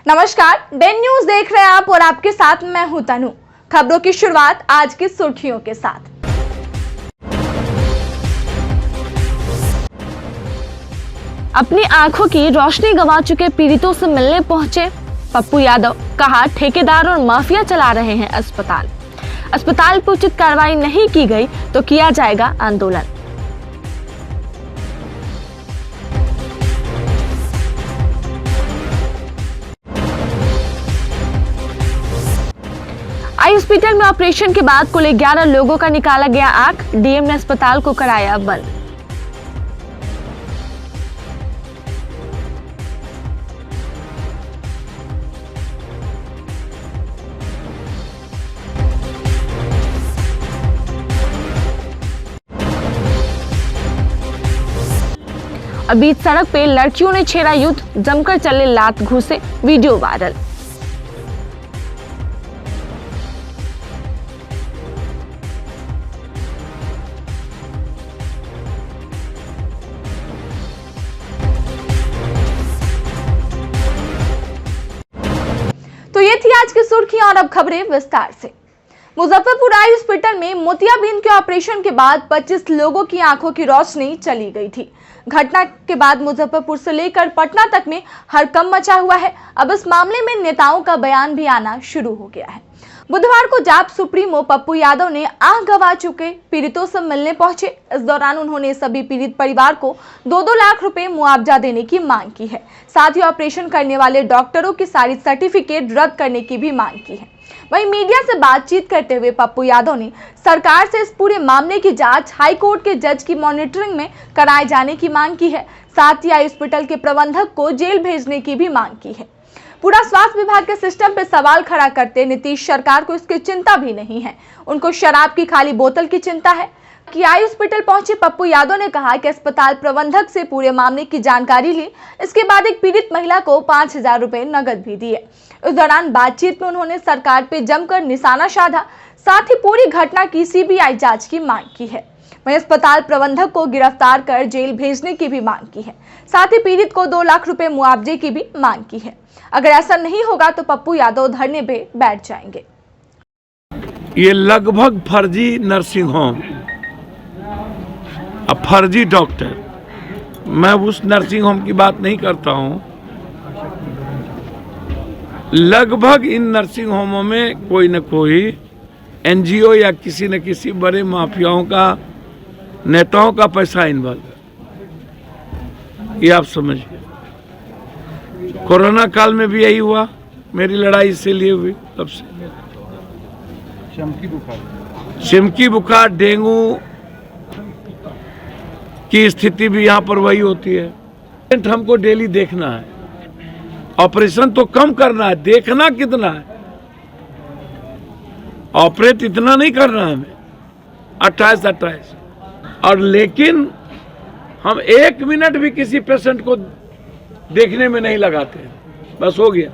नमस्कार, Dane news देख रहे हैं आप और आपके साथ मैं हूं तनु। खबरों की शुरुआत आज की सुर्खियों के साथ। अपनी आंखों की रोशनी गंवा चुके पीड़ितों से मिलने पहुंचे पप्पू यादव। कहा, ठेकेदार और माफिया चला रहे हैं अस्पताल पर उचित कार्रवाई नहीं की गई तो किया जाएगा आंदोलन। आई हॉस्पिटल में ऑपरेशन के बाद कुल 11 लोगों का निकाला गया आंख। डीएम ने अस्पताल को कराया बंद। और बीच सड़क पे लड़कियों ने छेड़ा युद्ध, जमकर चले लात घूसे, वीडियो वायरल। तो ये थी आज की सुर्खियां और अब खबरें विस्तार से। मुजफ्फरपुर आई हॉस्पिटल में मोतियाबिंद के ऑपरेशन के बाद 25 लोगों की आंखों की रोशनी चली गई थी। घटना के बाद मुजफ्फरपुर से लेकर पटना तक में हड़कंप मचा हुआ है। अब इस मामले में नेताओं का बयान भी आना शुरू हो गया है। बुधवार को जाप सुप्रीमो पप्पू यादव ने आंख गंवा चुके पीड़ितों से मिलने पहुंचे। इस दौरान उन्होंने सभी पीड़ित परिवार को 2-2 लाख रुपए मुआवजा देने की मांग की है। साथ ही ऑपरेशन करने वाले डॉक्टरों की सारी सर्टिफिकेट रद्द करने की भी मांग की है। वहीं मीडिया से बातचीत करते हुए पप्पू यादव ने सरकार से इस पूरे मामले की जांच हाई कोर्ट के जज की मॉनिटरिंग में कराए जाने की मांग की है। साथ ही आई हॉस्पिटल के प्रबंधक को जेल भेजने की भी मांग की है। पूरा स्वास्थ्य विभाग के सिस्टम पे सवाल खड़ा करते नीतीश सरकार को इसकी चिंता भी नहीं है। उनको शराब की खाली बोतल की चिंता है। कि आई हॉस्पिटल पहुंचे पप्पू यादव ने कहा कि अस्पताल प्रबंधक से पूरे मामले की जानकारी ली। इसके बाद एक पीड़ित महिला को 5,000 रुपए नकद भी दिए। इस दौरान बातचीत में उन्होंने सरकार पे जमकर निशाना साधा। साथ ही पूरी घटना की सीबीआई जांच की मांग की है। वहीं अस्पताल प्रबंधक को गिरफ्तार कर जेल भेजने की भी मांग की है। साथ ही पीड़ित को 2 लाख रुपए मुआवजे की भी मांग की है। अगर ऐसा नहीं होगा तो पप्पू यादव धरने पे बैठ जाएंगे। ये लगभग फर्जी नर्सिंग होम, अब फर्जी डॉक्टर, मैं उस नर्सिंग होम की बात नहीं करता हूं। लगभग इन नर्सिंग होमों में कोई न कोई एनजीओ या किसी न किसी बड़े माफियाओं का, नेताओं का पैसा इन्वॉल्व है। ये आप समझिए। कोरोना काल में भी यही हुआ। मेरी लड़ाई इससे लिए हुई तब से। चमकी बुखार, डेंगू की स्थिति भी यहाँ पर वही होती है। हमको डेली देखना है, ऑपरेशन तो कम करना है, देखना कितना है। ऑपरेट इतना नहीं करना है हमें, 28 और लेकिन हम 1 मिनट भी किसी पेशेंट को देखने में नहीं लगाते हैं। बस हो गया,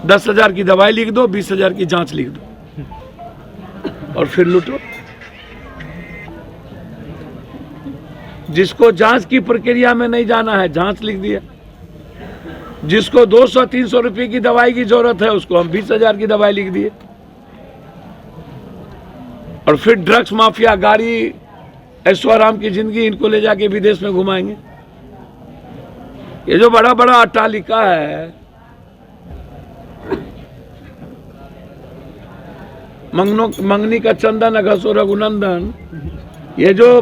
10,000 की दवाई लिख दो, 20,000 की जांच लिख दो और फिर लूटो। जिसको जांच की प्रक्रिया में नहीं जाना है, जांच लिख दिया। जिसको 200-300 रुपए की दवाई की जरूरत है, उसको हम 20,000 की दवाई लिख दिए। और फिर ड्रग्स माफिया, गाड़ी, ऐश्वर्याराम की जिंदगी, इनको ले जाके विदेश में घुमाएंगे। ये जो बड़ा बड़ा अट्टालिका है, मंगनी का चंदन घसो रघुनंदन, ये जो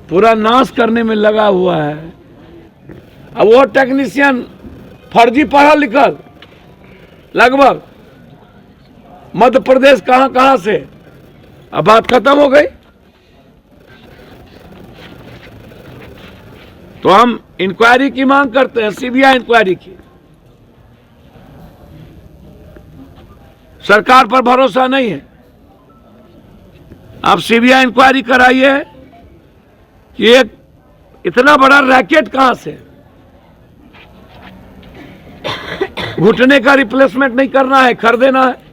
पूरा नाश करने में लगा हुआ है। अब वो टेक्नीशियन फर्जी पढ़ा लिखल, लगभग मध्य प्रदेश कहां से, अब बात खत्म हो गई। तो हम इंक्वायरी की मांग करते हैं, सीबीआई इंक्वायरी की। सरकार पर भरोसा नहीं है, आप सीबीआई इंक्वायरी कराइए कि एक इतना बड़ा रैकेट कहां से। घुटने का रिप्लेसमेंट नहीं करना है, खरीदेना है।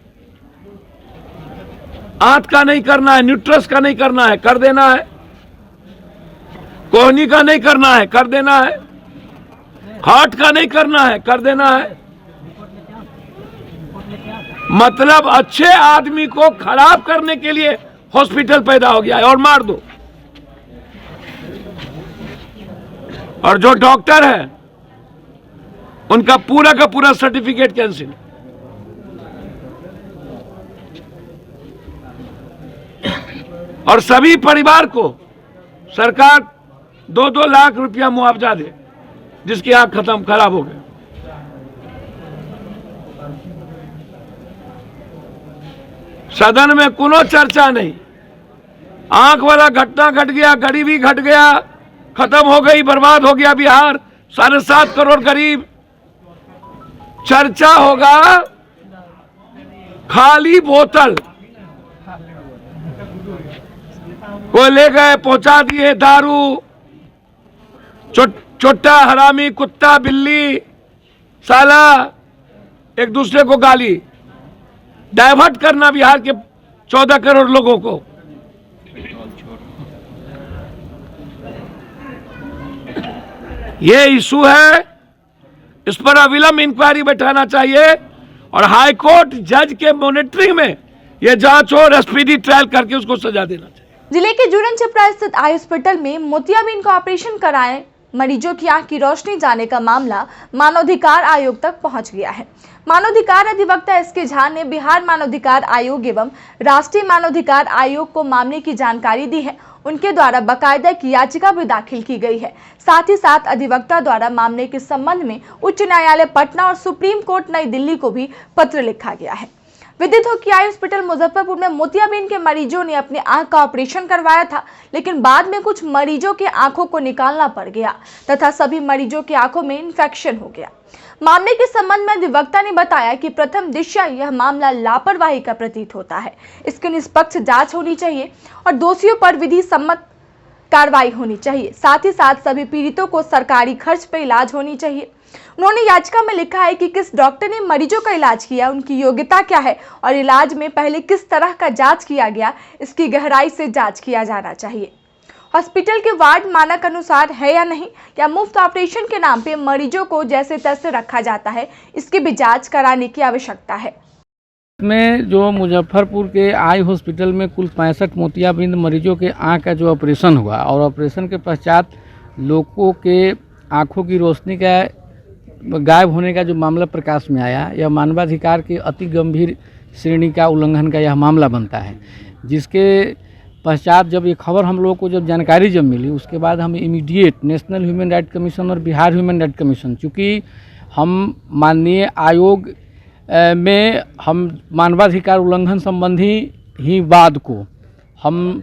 आंत का नहीं करना है, न्यूट्रस का नहीं करना है, कर देना है। कोहनी का नहीं करना है, कर देना है। हार्ट का नहीं करना है, कर देना है। मतलब अच्छे आदमी को खराब करने के लिए हॉस्पिटल पैदा हो गया है और मार दो। और जो डॉक्टर है उनका पूरा का पूरा सर्टिफिकेट कैंसिल। और सभी परिवार को सरकार 2-2 लाख रुपया मुआवजा दे जिसकी आंख खराब हो गई। सदन में कोनो चर्चा नहीं, आंख वाला घटना घट गया, गरीबी घट गया, खत्म हो गई, बर्बाद हो गया बिहार, 7.5 करोड़ गरीब। चर्चा होगा खाली बोतल को ले गए, पहुंचा दिए दारू, चोट्टा, हरामी, कुत्ता, बिल्ली, साला, एक दूसरे को गाली, डाइवर्ट करना बिहार के 14 करोड़ लोगों को। ये इशू है, इस पर अविलंब इंक्वायरी बैठाना चाहिए और हाई कोर्ट जज के मॉनिटरिंग में ये जांच और स्पीडी ट्रायल करके उसको सजा देना चाहिए। जिले के जुड़न छपरा स्थित आई हॉस्पिटल में मोतियाबिंद का ऑपरेशन कराए मरीजों की आंख की रोशनी जाने का मामला मानवाधिकार आयोग तक पहुंच गया है। मानवाधिकार अधिवक्ता एसके झा ने बिहार मानवाधिकार आयोग एवं राष्ट्रीय मानवाधिकार आयोग को मामले की जानकारी दी है। उनके द्वारा बाकायदा एक याचिका भी दाखिल की गई है। साथ ही साथ अधिवक्ता द्वारा मामले के संबंध में उच्च न्यायालय पटना और सुप्रीम कोर्ट नई दिल्ली को भी पत्र लिखा गया है। विदित हो कि आई हॉस्पिटल मुजफ्फरपुर में मोतियाबिंद के मरीजों ने अपने आंख का ऑपरेशन करवाया था, लेकिन बाद में कुछ मरीजों के आंखों को निकालना पड़ गया तथा सभी मरीजों की आंखों में इन्फेक्शन हो गया। मामले के संबंध में अधिवक्ता ने बताया कि प्रथम दृष्टया यह मामला लापरवाही का प्रतीत होता है। इसकी निष्पक्ष जांच होनी चाहिए और दोषियों पर विधि सम्मत कार्रवाई होनी चाहिए। साथ ही साथ सभी पीड़ितों को सरकारी खर्च पर इलाज होनी चाहिए। उन्होंने याचिका में लिखा है कि किस डॉक्टर ने मरीजों का इलाज किया, उनकी योग्यता क्या है और इलाज में पहले किस तरह का जांच किया गया, इसकी गहराई से जांच किया जाना चाहिए। हॉस्पिटल के वार्ड मानक अनुसार है या नहीं, या मुफ्त ऑपरेशन के नाम पे मरीजों को जैसे तैसे रखा जाता है, इसकी भी जांच कराने की आवश्यकता है। में जो मुजफ्फरपुर के आई हॉस्पिटल में कुल 65 मोतियाबिंद मरीजों के आँख का जो ऑपरेशन हुआ और ऑपरेशन के पश्चात लोगों के आँखों की रोशनी का गायब होने का जो मामला प्रकाश में आया, यह मानवाधिकार के अति गंभीर श्रेणी का उल्लंघन का यह मामला बनता है। जिसके पश्चात जब ये खबर हम लोगों को जब जानकारी जब मिली, उसके बाद हम immediate national human right commission और बिहार ह्यूमन राइट कमीशन, चूँकि हम माननीय आयोग में हम मानवाधिकार उल्लंघन संबंधी ही वाद को हम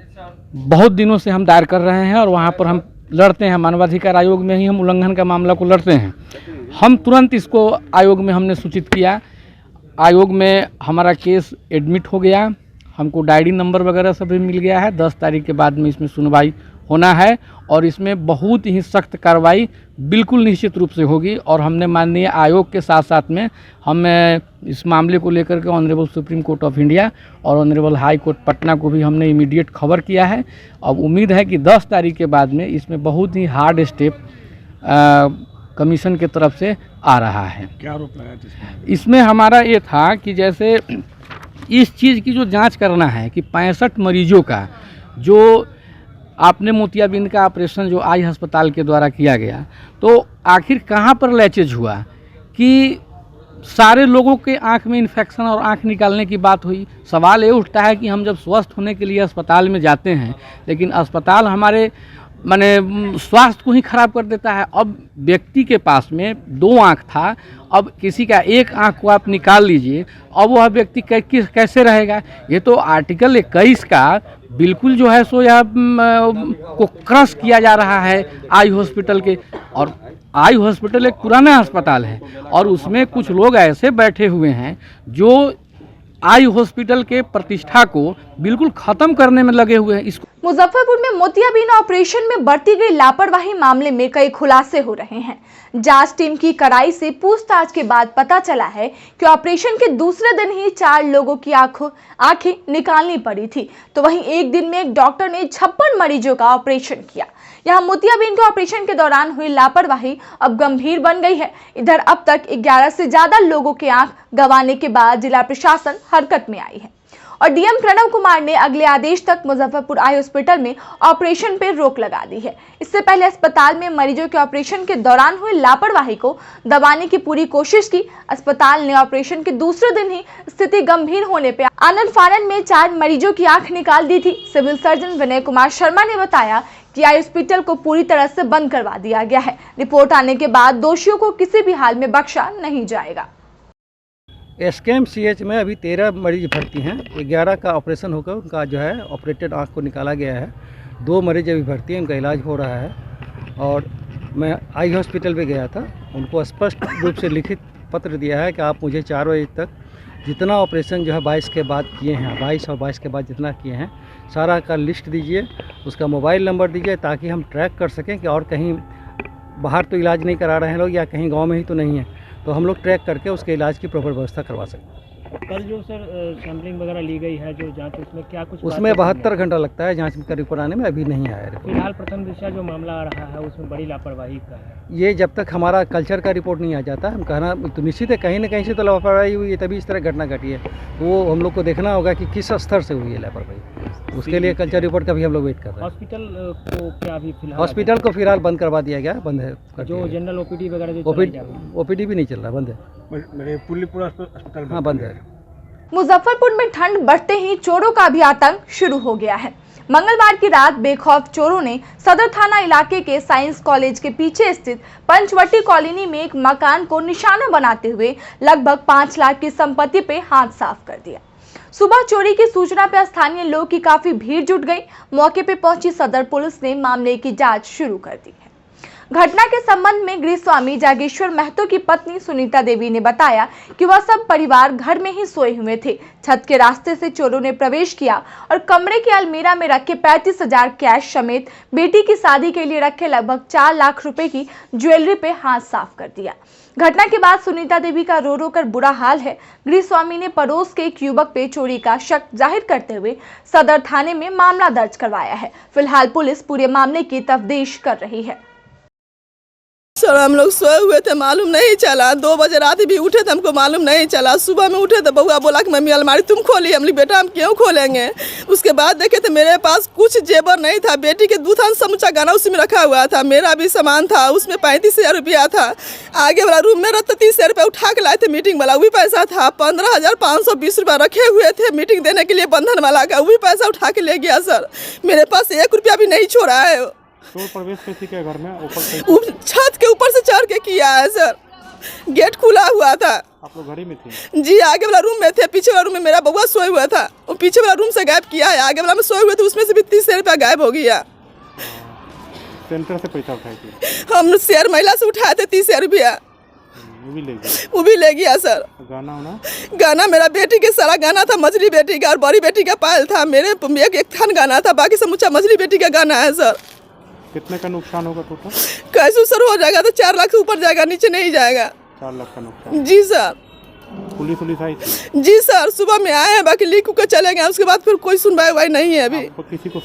बहुत दिनों से हम दायर कर रहे हैं और वहाँ पर हम लड़ते हैं, मानवाधिकार आयोग में ही हम उल्लंघन का मामला को लड़ते हैं। हम तुरंत इसको आयोग में हमने सूचित किया, आयोग में हमारा केस एडमिट हो गया, हमको डायरी नंबर वगैरह सब भी मिल गया है। 10 तारीख के बाद में इसमें सुनवाई होना है और इसमें बहुत ही सख्त कार्रवाई बिल्कुल निश्चित रूप से होगी। और हमने माननीय आयोग के साथ साथ में हम इस मामले को लेकर के honourable supreme court of India और ऑनरेबल हाई कोर्ट पटना को भी हमने इमीडिएट खबर किया है। अब उम्मीद है कि 10 तारीख के बाद में इसमें बहुत ही हार्ड स्टेप कमीशन की तरफ से आ रहा है। क्या आरोप लगाया इसमें हमारा ये था कि जैसे इस चीज़ की जो जांच करना है कि 65 मरीजों का जो आपने मोतियाबिंद का ऑपरेशन जो आई अस्पताल के द्वारा किया गया, तो आखिर कहाँ पर लैचेज हुआ कि सारे लोगों के आंख में इन्फेक्शन और आंख निकालने की बात हुई। सवाल ये उठता है कि हम जब स्वस्थ होने के लिए अस्पताल में जाते हैं, लेकिन अस्पताल हमारे माने स्वास्थ्य को ही खराब कर देता है। अब व्यक्ति के पास में 2 आँख था, अब किसी का 1 आँख को आप निकाल लीजिए, अब वह व्यक्ति कैसे रहेगा। ये तो आर्टिकल 21 का बिल्कुल जो है सो यह को क्रश किया जा रहा है आई हॉस्पिटल के। और आई हॉस्पिटल एक पुराना अस्पताल है और उसमें कुछ लोग ऐसे बैठे हुए हैं जो आई हॉस्पिटल के प्रतिष्ठा को बिल्कुल खत्म करने में लगे हुए हैं। इसको मुजफ्फरपुर में मोतियाबिंद ऑपरेशन में बरती गई लापरवाही मामले में कई खुलासे हो रहे हैं। जांच टीम की कड़ाई से पूछताछ के बाद पता चला है कि ऑपरेशन के दूसरे दिन ही 4 लोगों की आंखें निकालनी पड़ी थी, तो वहीं एक दिन में एक डॉक्टर ने 56 मरीजों का ऑपरेशन किया। यहाँ मोतियाबिंद के ऑपरेशन के दौरान हुई लापरवाही अब गंभीर बन गई है। इधर अब तक 11 से ज्यादा लोगों की आंख गंवाने के बाद जिला प्रशासन हरकत में आई है और डीएम प्रणव कुमार ने अगले आदेश तक मुजफ्फरपुर आई हॉस्पिटल में ऑपरेशन पर रोक लगा दी है। इससे पहले अस्पताल में मरीजों के ऑपरेशन के दौरान हुई लापरवाही को दबाने की पूरी कोशिश की। अस्पताल ने ऑपरेशन के दूसरे दिन ही स्थिति गंभीर होने पर आनन फानन में 4 मरीजों की आंख निकाल दी थी। सिविल सर्जन विनय कुमार शर्मा ने बताया कि आई हॉस्पिटल को पूरी तरह से बंद करवा दिया गया है। रिपोर्ट आने के बाद दोषियों को किसी भी हाल में बख्शा नहीं जाएगा। SKMCH में अभी 13 मरीज भर्ती हैं। 11 का ऑपरेशन होकर उनका जो है ऑपरेटेड आँख को निकाला गया है। 2 मरीज अभी भर्ती हैं, उनका इलाज हो रहा है। और मैं आई हॉस्पिटल पे गया था, उनको स्पष्ट रूप से लिखित पत्र दिया है कि आप मुझे 4 बजे तक जितना ऑपरेशन जो है 22 के बाद किए हैं, 22 और 22 के बाद जितना किए हैं सारा का लिस्ट दीजिए, उसका मोबाइल नंबर दीजिए ताकि हम ट्रैक कर सकें कि और कहीं बाहर तो इलाज नहीं करा रहे हैं लोग या कहीं गाँव में ही तो नहीं है, तो हम लोग ट्रैक करके उसके इलाज की प्रॉपर व्यवस्था करवा सकते हैं। कल जो सर सैंपलिंग वगैरह ली गई है, जो जांच, उसमें क्या कुछ उसमें 72 घंटा लगता है जांच का रिपोर्ट आने में, अभी नहीं आया रिपोर्ट। फिलहाल प्रथम दृष्टया जो मामला आ रहा है उसमें बड़ी लापरवाही का है। ये जब तक हमारा कल्चर का रिपोर्ट नहीं आ जाता, हम कहना तो निश्चित है कहीं ना कहीं से तो लापरवाही हुई है, तभी इस तरह घटना घटी है। वो हम लोग को देखना होगा कि किस स्तर से हुई है लापरवाही, उसके लिए कल्चर रिपोर्ट का भी हम लोग वेट कर रहे हैं। हॉस्पिटल को क्या अभी फिलहाल हॉस्पिटल को फिलहाल बंद करवा दिया गया, बंद है। जो जनरल OPD वगैरह OPD भी नहीं चल रहा, बंद है। पूरा अस्पताल हाँ बंद है। मुजफ्फरपुर में ठंड बढ़ते ही चोरों का भी आतंक शुरू हो गया है। मंगलवार की रात बेखौफ चोरों ने सदर थाना इलाके के साइंस कॉलेज के पीछे स्थित पंचवटी कॉलोनी में एक मकान को निशाना बनाते हुए लगभग 5 लाख की संपत्ति पे हाथ साफ कर दिया। सुबह चोरी की सूचना पर स्थानीय लोगों की काफी भीड़ जुट गई। मौके पर पहुंची सदर पुलिस ने मामले की जांच शुरू कर दी है। घटना के संबंध में गृह स्वामी जागेश्वर महतो की पत्नी सुनीता देवी ने बताया कि वह सब परिवार घर में ही सोए हुए थे। छत के रास्ते से चोरों ने प्रवेश किया और कमरे के अलमीरा में रखे 35,000 कैश समेत बेटी की शादी के लिए रखे लगभग 4 लाख रुपए की ज्वेलरी पे हाथ साफ कर दिया। घटना के बाद सुनीता देवी का रो रो कर बुरा हाल है। गृह स्वामी ने पड़ोस के एक युवक पे चोरी का शक जाहिर करते हुए सदर थाने में मामला दर्ज करवाया है। फिलहाल पुलिस पूरे मामले की तफ्तीश कर रही है। सर हम लोग सोए हुए थे, मालूम नहीं चला। 2 बजे रात भी उठे थे, हमको मालूम नहीं चला। सुबह में उठे तो बउआ बोला कि मम्मी अलमारी तुम खोली। हम बेटा हम क्यों खोलेंगे। उसके बाद देखे तो मेरे पास कुछ जेबर नहीं था। बेटी के दूधान समूचा गाना उसी में रखा हुआ था। मेरा भी सामान था, उसमें 35,000 रुपया था। आगे वाला रूम में 30,000 रुपया उठा के लाए थे मीटिंग वाला, वही पैसा था। 15,520 रुपया रखे हुए थे मीटिंग देने के लिए बंधन वाला का, वही पैसा उठा के ले गया सर। मेरे पास 1 रुपया भी नहीं छोड़ा है। तो प्रवेश कैसे किया घर में? छत के ऊपर से चढ़ के किया है सर। गेट खुला हुआ था। आप लोग घर में थे? जी, आगे वाला रूम में थे। पीछे वाला रूम में मेरा बउआ सोए हुआ था। वो पीछे वाला रूम से गायब किया है। आगे वाला में सोए हुए थे, उसमें से भी 30,000 रुपया गायब हो गया। सेंटर से पैसा उठाए थे? हम शेयर महिला से उठाए थे 30,000 रुपया। वो भी ले गया सर। गाना मेरा बेटी के सारा गाना था, मछली बेटी का और बड़ी बेटी का पायल था। मेरे एक थान गाना था, बाकी समूचा मछली बेटी का गाना है सर। कितने का नुकसान होगा टोटल? कैसे सर हो जाएगा तो 4 लाख से ऊपर जाएगा, नीचे नहीं जाएगा। 4 लाख का नुकसान? जी सर। पुलिस आई थी? जी सर, सुबह में आए हैं, बाकी लिख के चले गए। उसके बाद फिर कोई सुनवाई नहीं है अभी। किसी पर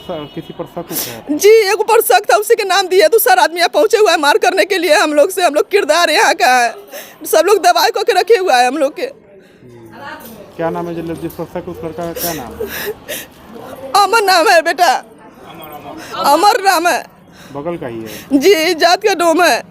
शक है? जी, एक ऊपर शक था, उसी के नाम दिया। तो सर आदमी यहाँ पहुंचे हुआ है मार करने के लिए हम लोग से। हम लोग किरदार यहाँ का है, सब लोग दवाई को के रखे हुआ है हम लोग के। क्या नाम है जिस पर शक, उस लड़का का क्या नाम है? अमर नाम है बेटा, अमर नाम है। बगल का ही है? जी, जात का डोम है।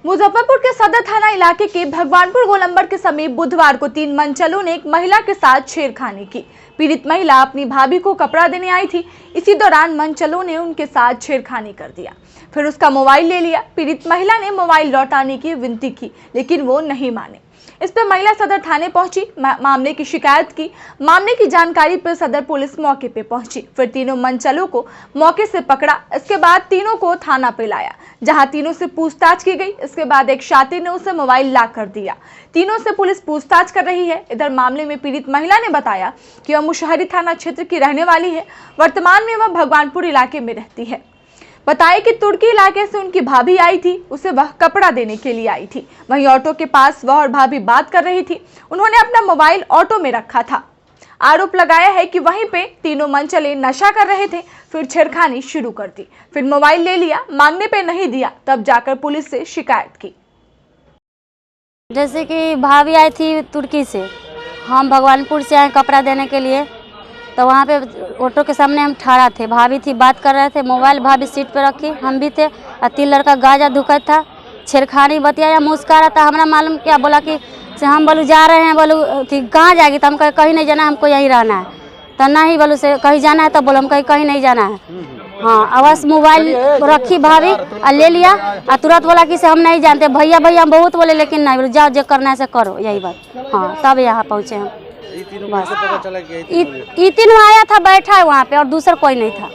मुजफ्फरपुर के सदर थाना इलाके के भगवानपुर गोलंबर के समीप बुधवार को 3 मनचलों ने एक महिला के साथ छेड़खानी की। पीड़ित महिला अपनी भाभी को कपड़ा देने आई थी। इसी दौरान मनचलों ने उनके साथ छेड़खानी कर दिया, फिर उसका मोबाइल ले लिया। पीड़ित महिला ने मोबाइल लौटाने की विनती की, लेकिन वो नहीं माने। इस पर महिला सदर थाने पहुंची, मामले की शिकायत की। मामले की जानकारी पर सदर पुलिस मौके पे पहुंची, फिर तीनों मनचलों को मौके से पकड़ा। इसके बाद तीनों को थाना पे लाया, जहां तीनों से पूछताछ की गई। इसके बाद एक शातिर ने उसे मोबाइल ला कर दिया। तीनों से पुलिस पूछताछ कर रही है। इधर मामले में पीड़ित महिला ने बताया कि वह मुशहरी थाना क्षेत्र की रहने वाली है। वर्तमान में वह भगवानपुर इलाके में रहती है। बताया कि तुर्की इलाके से उनकी भाभी आई थी, उसे वह कपड़ा देने के लिए आई थी। वहीं ऑटो के पास वह और भाभी बात कर रही थी। उन्होंने अपना मोबाइल ऑटो में रखा था। आरोप लगाया है कि वहीं पे तीनों मनचले नशा कर रहे थे, फिर छेड़खानी शुरू कर दी, फिर मोबाइल ले लिया, मांगने पे नहीं दिया, तब जाकर पुलिस से शिकायत की। जैसे कि भाभी आई थी तुर्की से, हम भगवानपुर से आए कपड़ा देने के लिए, तो वहाँ पे ऑटो के सामने हम ठहरा थे, भाभी थी बात कर रहे थे, मोबाइल भाभी सीट पे रखी, हम भी थे, और 3 लड़का गाजा धुकत था, छेड़खानी बतियाया, मुस्का रहा था, हमारा मालूम क्या, बोला कि से हम बोलू जा रहे हैं, बोलू कहाँ जाएगी, तो हम कहे कहीं नहीं जाना, हमको यहीं रहना है, तो नहीं बोलू से कहीं जाना है, तो बोलो हम कहीं नहीं जाना है। हाँ, आवाज़ मोबाइल रखी भाभी और ले लिया, और तुरंत बोला कि से हम नहीं जानते, भैया भैया हम बहुत बोले, लेकिन नहीं बोले जाओ जो करना है से करो, यही बात। हाँ, तब यहाँ पहुँचे हम। ये तीनों आया था, बैठा है वहाँ पे, और दूसरा कोई नहीं था।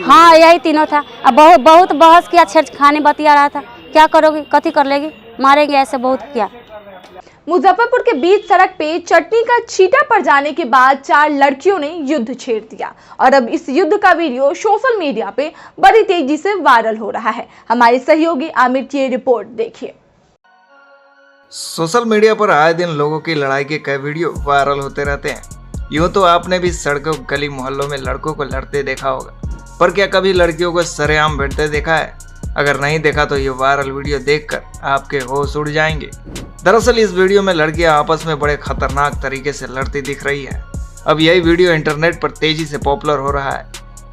हाँ, यही तीनों था। अब बहुत बहस किया, छेड़खानी बतिया रहा था, क्या करोगी, कथी कर लेगी, मारेंगे, ऐसे बहुत किया। मुजफ्फरपुर के बीच सड़क पे चटनी का छींटा पड़ जाने के बाद 4 लड़कियों ने युद्ध छेड़ दिया और अब इस युद्ध का वीडियो सोशल मीडिया पे बड़ी तेजी से वायरल हो रहा है। हमारे सहयोगी आमिर की ये रिपोर्ट देखिए। सोशल मीडिया पर आए दिन लोगों की लड़ाई के कई वीडियो वायरल होते रहते हैं। यूं तो आपने भी सड़कों, गली मोहल्लों में लड़कों को लड़ते देखा होगा, पर क्या कभी लड़कियों को सरेआम भिड़ते देखा है? अगर नहीं देखा तो ये वायरल वीडियो देखकर आपके होश उड़ जाएंगे। दरअसल इस वीडियो में लड़कियां आपस में बड़े खतरनाक तरीके से लड़ती दिख रही है। अब यही वीडियो इंटरनेट पर तेजी से पॉपुलर हो रहा है।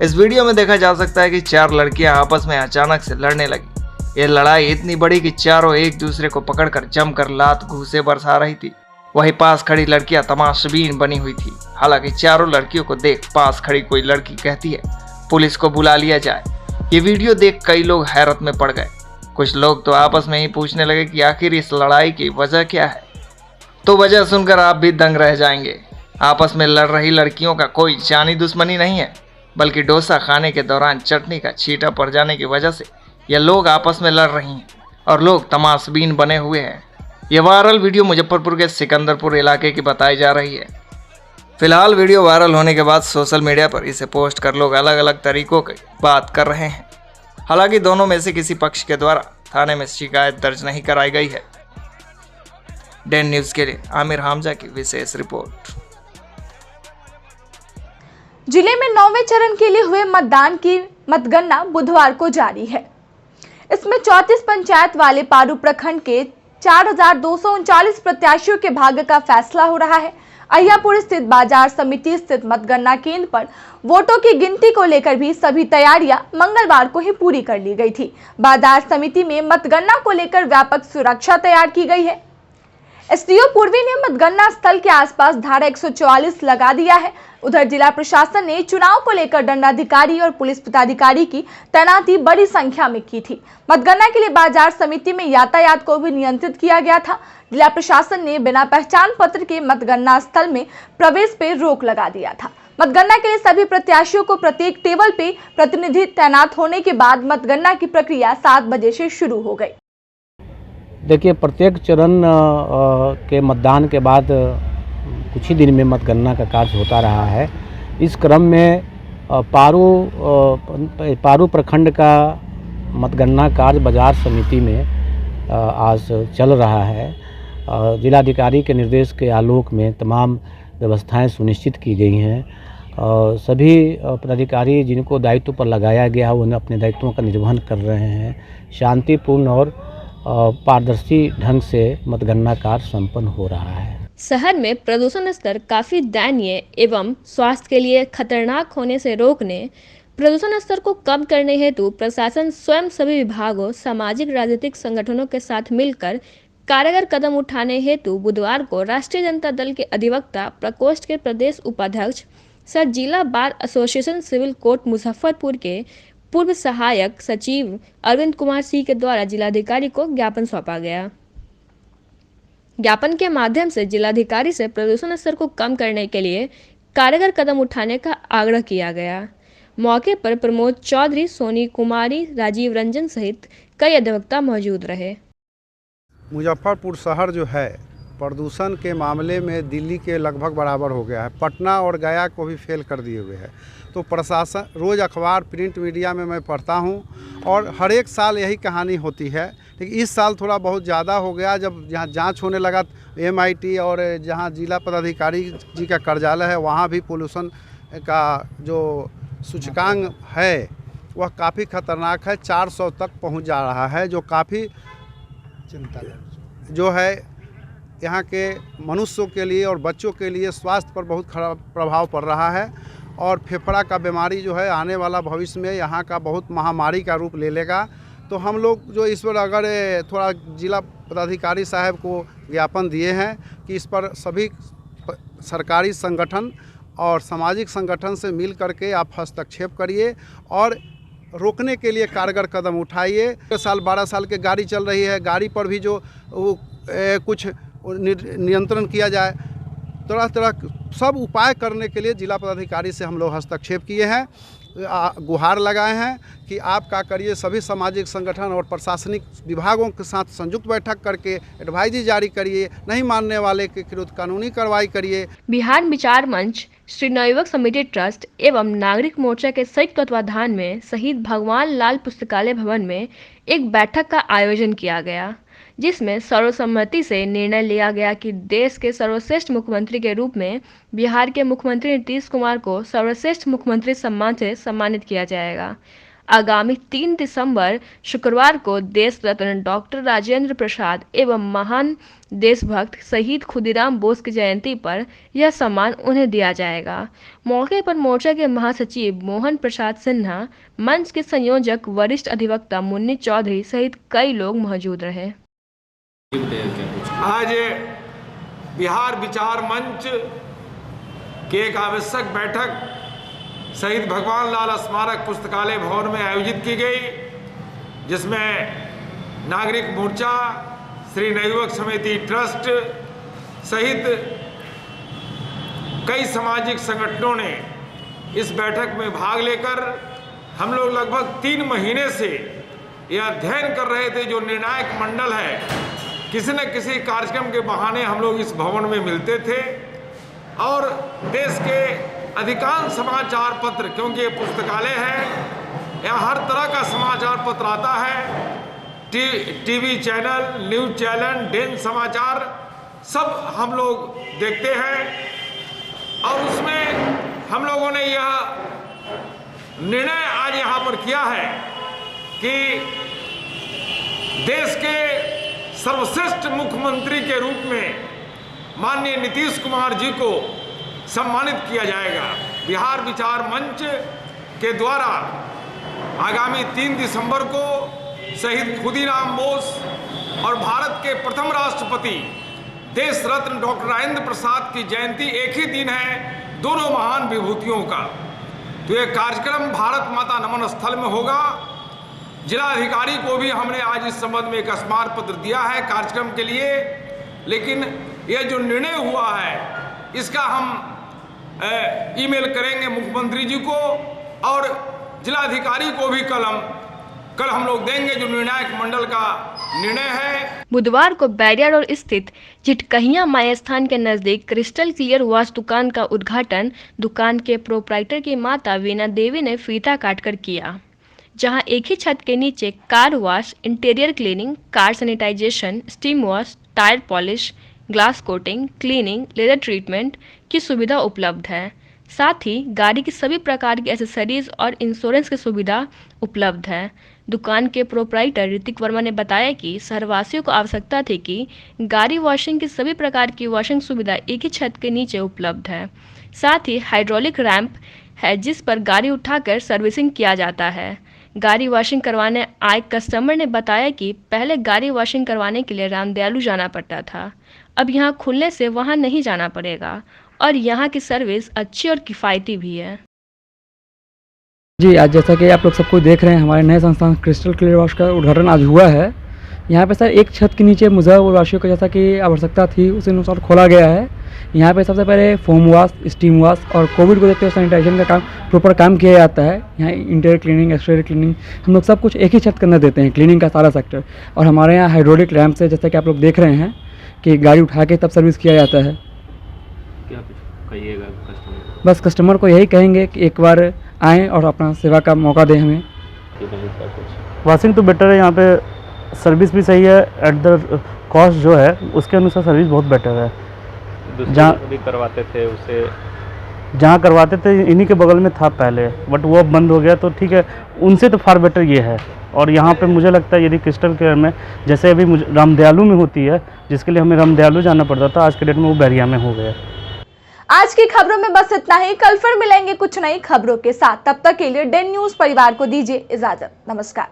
इस वीडियो में देखा जा सकता है कि 4 लड़कियां आपस में अचानक से लड़ने लगी। ये लड़ाई इतनी बड़ी कि चारों एक दूसरे को पकड़कर जमकर लात घूंसे बरसा रही थी। वहीं पास खड़ी लड़कियां तमाशबीन बनी हुई थी। हालांकि चारों लड़कियों को देख पास खड़ी कोई लड़की कहती है पुलिस को बुला लिया जाए। ये वीडियो देख कई लोग हैरत में पड़ गए। कुछ लोग तो आपस में ही पूछने लगे कि आखिर इस लड़ाई की वजह क्या है। तो वजह सुनकर आप भी दंग रह जाएंगे। आपस में लड़ रही लड़कियों का कोई जानी दुश्मनी नहीं है, बल्कि डोसा खाने के दौरान चटनी का छींटा पड़ जाने की वजह से ये लोग आपस में लड़ रही हैं और लोग तमाशबीन बने हुए हैं। ये वायरल वीडियो मुजफ्फरपुर के सिकंदरपुर इलाके की बताई जा रही है। फिलहाल वीडियो वायरल होने के बाद सोशल मीडिया पर इसे पोस्ट कर लोग अलग अलग तरीकों की बात कर रहे हैं। हालांकि दोनों में से किसी पक्ष के द्वारा थाने में शिकायत दर्ज नहीं कराई गई है। डेन न्यूज के लिए आमिर हमजा की विशेष रिपोर्ट। जिले में 9वें चरण के लिए हुए मतदान की मतगणना बुधवार को जारी है। इसमें 34 पंचायत वाले पारू प्रखंड के 4239 प्रत्याशियों के भाग्य का फैसला हो रहा है। अहियापुर स्थित बाजार समिति स्थित मतगणना केंद्र पर वोटों की गिनती को लेकर भी सभी तैयारियां मंगलवार को ही पूरी कर ली गई थी। बाजार समिति में मतगणना को लेकर व्यापक सुरक्षा तैयार की गई है। एसडीओ पूर्वी ने मतगणना स्थल के आसपास धारा 144 लगा दिया है। उधर जिला प्रशासन ने चुनाव को लेकर दंडाधिकारी और पुलिस पदाधिकारी की तैनाती बड़ी संख्या में की थी। मतगणना के लिए बाजार समिति में यातायात को भी नियंत्रित किया गया था। जिला प्रशासन ने बिना पहचान पत्र के मतगणना स्थल में प्रवेश पे रोक लगा दिया था। मतगणना के लिए सभी प्रत्याशियों को प्रत्येक टेबल पे प्रतिनिधि तैनात होने के बाद मतगणना की प्रक्रिया 7 बजे से शुरू हो गई। देखिए, प्रत्येक चरण के मतदान के बाद कुछ ही दिन में मतगणना का कार्य होता रहा है। इस क्रम में पारू प्रखंड का मतगणना कार्य बाजार समिति में आज चल रहा है। जिलाधिकारी के निर्देश के आलोक में तमाम व्यवस्थाएं सुनिश्चित की गई हैं। सभी पदाधिकारी जिनको दायित्व पर लगाया गया है उन्हें अपने दायित्वों का निर्वहन कर रहे हैं। शांतिपूर्ण और पारदर्शी ढंग से मतगणना कार्य संपन्न हो रहा है। शहर में प्रदूषण स्तर काफ़ी दयनीय एवं स्वास्थ्य के लिए खतरनाक होने से रोकने, प्रदूषण स्तर को कम करने हेतु प्रशासन स्वयं सभी विभागों, सामाजिक राजनीतिक संगठनों के साथ मिलकर कारगर कदम उठाने हेतु बुधवार को राष्ट्रीय जनता दल के अधिवक्ता प्रकोष्ठ के प्रदेश उपाध्यक्ष सह जिला bar association civil court Muzaffarpur के पूर्व सहायक सचिव अरविंद कुमार सिंह के द्वारा जिलाधिकारी को ज्ञापन सौंपा गया। ज्ञापन के माध्यम से जिलाधिकारी से प्रदूषण स्तर को कम करने के लिए कारगर कदम उठाने का आग्रह किया गया। मौके पर प्रमोद चौधरी, सोनी कुमारी, राजीव रंजन सहित कई अधिवक्ता मौजूद रहे। मुजफ्फरपुर शहर जो है प्रदूषण के मामले में दिल्ली के लगभग बराबर हो गया है। पटना और गया को भी फेल कर दिए हुए है। तो प्रशासन, रोज़ अखबार प्रिंट मीडिया में मैं पढ़ता हूँ और हर एक साल यही कहानी होती है, लेकिन इस साल थोड़ा बहुत ज़्यादा हो गया। जब यहाँ जांच होने लगा MIT और जहाँ जिला पदाधिकारी जी का कार्यालय है वहाँ भी पोल्यूशन का जो सूचकांक है वह काफ़ी खतरनाक है, 400 तक पहुँच जा रहा है, जो काफ़ी चिंता जो है यहाँ के मनुष्यों के लिए और बच्चों के लिए स्वास्थ्य पर बहुत खराब प्रभाव पड़ रहा है। और फेफड़ा का बीमारी जो है आने वाला भविष्य में यहाँ का बहुत महामारी का रूप ले लेगा। तो हम लोग जो इस पर अगर थोड़ा जिला पदाधिकारी साहब को ज्ञापन दिए हैं कि इस पर सभी सरकारी संगठन और सामाजिक संगठन से मिल करके आप हस्तक्षेप करिए और रोकने के लिए कारगर कदम उठाइए। 12 साल के गाड़ी चल रही है, गाड़ी पर भी जो कुछ नियंत्रण किया जाए, तरह तरह सब उपाय करने के लिए जिला पदाधिकारी से हम लोग हस्तक्षेप किए हैं, गुहार लगाए हैं कि आप क्या करिए, सभी सामाजिक संगठन और प्रशासनिक विभागों के साथ संयुक्त बैठक करके एडवाइजरी जारी करिए, नहीं मानने वाले के विरुद्ध कानूनी कार्रवाई करिए। बिहार विचार मंच, श्री नवयुवक समिति ट्रस्ट एवं नागरिक मोर्चा के संयुक्त तत्वाधान में शहीद भगवान लाल पुस्तकालय भवन में एक बैठक का आयोजन किया गया, जिसमें सर्वसम्मति से निर्णय लिया गया कि देश के सर्वश्रेष्ठ मुख्यमंत्री के रूप में बिहार के मुख्यमंत्री नीतीश कुमार को सर्वश्रेष्ठ मुख्यमंत्री सम्मान से सम्मानित किया जाएगा। आगामी 3 दिसंबर शुक्रवार को देश रत्न डॉक्टर राजेंद्र प्रसाद एवं महान देशभक्त शहीद खुदीराम बोस की जयंती पर यह सम्मान उन्हें दिया जाएगा। मौके पर मोर्चा के महासचिव मोहन प्रसाद सिन्हा, मंच के संयोजक वरिष्ठ अधिवक्ता मुन्नी चौधरी सहित कई लोग मौजूद रहे। आज बिहार विचार मंच की एक आवश्यक बैठक शहीद भगवान लाल स्मारक पुस्तकालय भवन में आयोजित की गई, जिसमें नागरिक मोर्चा, श्री नवयुवक समिति ट्रस्ट सहित कई सामाजिक संगठनों ने इस बैठक में भाग लेकर हम लोग लगभग 3 महीने से यह अध्ययन कर रहे थे। जो निर्णायक मंडल है, किसी न किसी कार्यक्रम के बहाने हम लोग इस भवन में मिलते थे और देश के अधिकांश समाचार पत्र, क्योंकि ये पुस्तकालय है, यहाँ हर तरह का समाचार पत्र आता है, टीवी चैनल, न्यूज़ चैनल, डेन समाचार सब हम लोग देखते हैं और उसमें हम लोगों ने यह निर्णय आज यहाँ पर किया है कि देश के सर्वश्रेष्ठ मुख्यमंत्री के रूप में माननीय नीतीश कुमार जी को सम्मानित किया जाएगा। बिहार विचार मंच के द्वारा आगामी 3 दिसंबर को शहीद खुदीराम बोस और भारत के प्रथम राष्ट्रपति देश रत्न डॉक्टर राजेंद्र प्रसाद की जयंती एक ही दिन है, दोनों महान विभूतियों का। तो ये कार्यक्रम भारत माता नमन स्थल में होगा। जिलाधिकारी को भी हमने आज इस संबंध में एक स्मार पत्र दिया है कार्यक्रम के लिए, लेकिन यह जो निर्णय हुआ है इसका हम ईमेल करेंगे मुख्यमंत्री जी को और जिलाधिकारी को भी कल हम लोग देंगे, जो निर्णायक मंडल का निर्णय है। बुधवार को बैरियर रोड स्थित झिटकहिया माई स्थान के नजदीक क्रिस्टल क्लियर वॉश दुकान का उद्घाटन दुकान के प्रोप्राइटर की माता वीना देवी ने फीता काटकर किया, जहां एक ही छत के नीचे car wash, interior cleaning, car sanitization, steam wash, tyre polish, glass coating, cleaning, leather treatment की सुविधा उपलब्ध है। साथ ही गाड़ी की सभी प्रकार की एसेसरीज और इंश्योरेंस की सुविधा उपलब्ध है। दुकान के प्रोप्राइटर ऋतिक वर्मा ने बताया कि शहरवासियों को आवश्यकता थी कि गाड़ी वॉशिंग की सभी प्रकार की वॉशिंग सुविधा एक ही छत के नीचे उपलब्ध है। साथ ही हाइड्रोलिक रैंप है जिस पर गाड़ी उठाकर सर्विसिंग किया जाता है। गाड़ी वॉशिंग करवाने आए कस्टमर ने बताया कि पहले गाड़ी वॉशिंग करवाने के लिए रामदयालु जाना पड़ता था, अब यहां खुलने से वहां नहीं जाना पड़ेगा और यहां की सर्विस अच्छी और किफ़ायती भी है। जी, आज जैसा कि आप लोग सबको देख रहे हैं, हमारे नए संस्थान क्रिस्टल क्लियर वॉश का उद्घाटन आज हुआ है। यहाँ पे सर एक छत के नीचे मुजफ्फरपुरवासियों को जैसा कि आवश्यकता थी उस अनुसार खोला गया है। यहाँ पे सबसे पहले फोम वॉश, स्टीम वॉश और कोविड को देखते हुए सैनिटाइजेशन का काम प्रॉपर काम किया जाता है। यहाँ इंटीरियर क्लीनिंग, एक्सटीरियर क्लीनिंग, हम लोग सब कुछ एक ही छत के अंदर देते हैं, क्लीनिंग का सारा सेक्टर। और हमारे यहाँ हाइड्रोलिक रैम्प से जैसा कि आप लोग देख रहे हैं कि गाड़ी उठा के तब सर्विस किया जाता है। क्या कहिएगा कस्टमर? बस कस्टमर को यही कहेंगे कि एक बार आएँ और अपना सेवा का मौका दें हमें। वॉशिंग तो बेटर है, यहाँ पे सर्विस भी सही है, एट द कॉस्ट जो है उसके अनुसार सर्विस बहुत बेटर है। जहाँ भी करवाते थे उसे जहाँ करवाते थे इन्हीं के बगल में था पहले, बट वो अब बंद हो गया, तो ठीक है, उनसे तो फार बेटर ये है। और यहाँ पे मुझे लगता है यदि क्रिस्टल केयर में जैसे अभी मुझे रामदयालु में होती है, जिसके लिए हमें रामदयालु जाना पड़ता था, आज के डेट में वो बैरिया में हो गया। आज की खबरों में बस इतना ही। कल फिर मिलेंगे कुछ नई खबरों के साथ। तब तक के लिए डेन न्यूज परिवार को दीजिए इजाजत। नमस्कार।